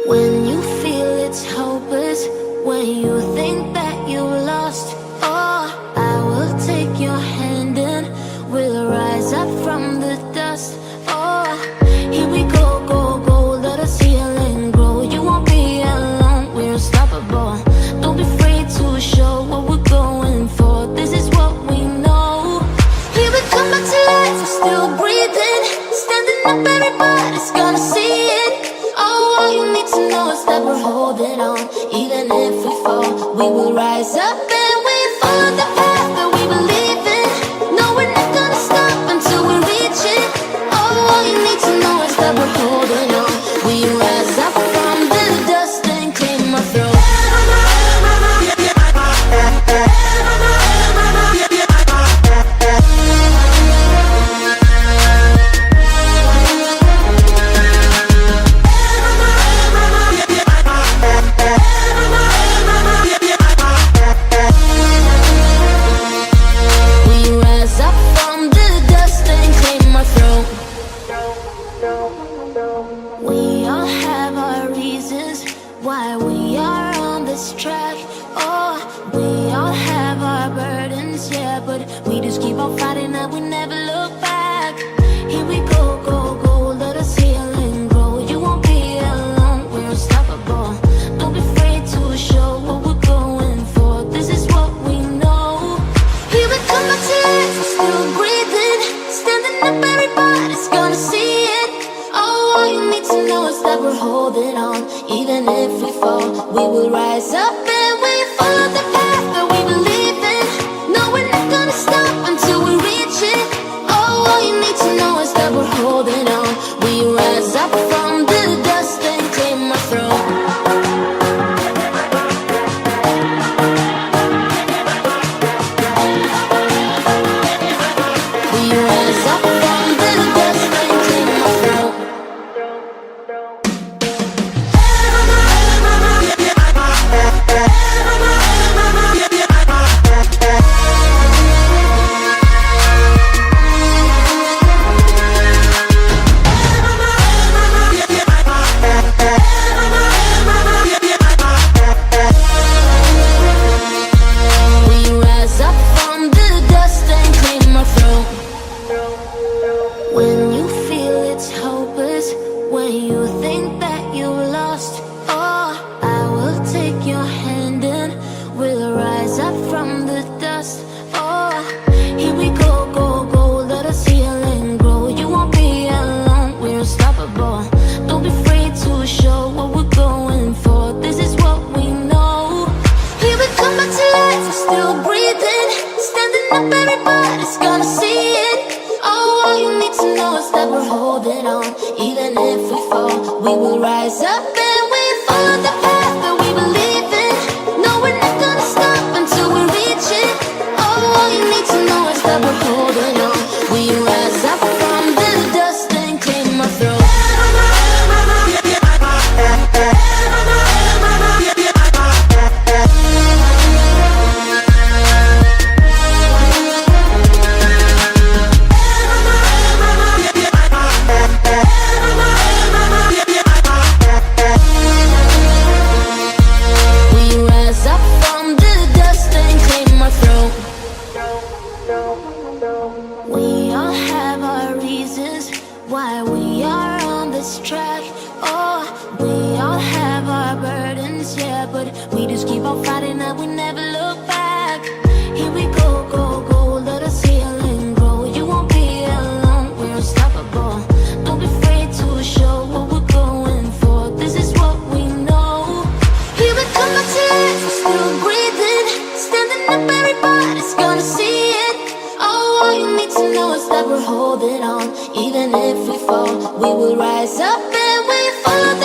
When you feel it's hopeless, when you think that you lost, oh, I will take your hand and we'll rise up from the dust. Oh, here we go, go, go, let us heal and grow. You won't be alone, we're unstoppable. Don't be afraid to show what we're going for. This is what we know. Here we come back to life, we're still breathing. Standing up, everybody's gonna see it. Oh, all you need to know is that we're holding on. Even if we fall, we will rise up and we follow the path that we believe in. No, we're not gonna stop until we reach it. Oh, all you need to know is that we're holding on. We rise up from the dust and claim our throne. We all have our reasons why we are on this track. Oh, we all have our burdens, yeah, but we just keep on fighting and we never look back. Here we go, go, go, let us heal and grow. You won't be alone, we're unstoppable. Don't be afraid to show what we're going for. This is what we know. Here we come back to life, we're still breathing. Standing up, everybody's gonna see it. Oh, all you need to know is that we're holding on. Even if we fall, we will rise up and we follow the path that we believe in. No, we're not gonna stop until we reach it. Oh, all you need to know is that we're holding on. We rise up from the dust and claim our throne. We rise up from the dust and claim our throne. When you feel it's hopeless, when you think that you lost, oh, I will take your hand and we'll rise up from the dust. Oh, here we go, go, go, let us heal and grow. You won't be alone, we're unstoppable. Don't be afraid to show what we're going for. This is what we know. Here we come back to life, we're still breathing. Standing up, everybody's gonna see it. Oh, all you need to know is that we're holding on. Even if we fall, we will rise up and we follow the path that we believe in. No, we're not gonna stop until we reach it. Oh, all you need to know is that we're holding on. We rise up from the dust and claim our throne. We all have our reasons why we are on this track. Oh, we all have our burdens, yeah, but we just keep on fighting and we never look back. Here we go, go, go, let us heal and grow. You won't be alone, we're unstoppable. Don't be afraid to show what we're going for. This is what we know. Here we come back to life, we're still breathing. Standing up, everybody's gonna see it. Oh, all you need to know is that we're holding on. Even if we fall, we will rise up and we follow the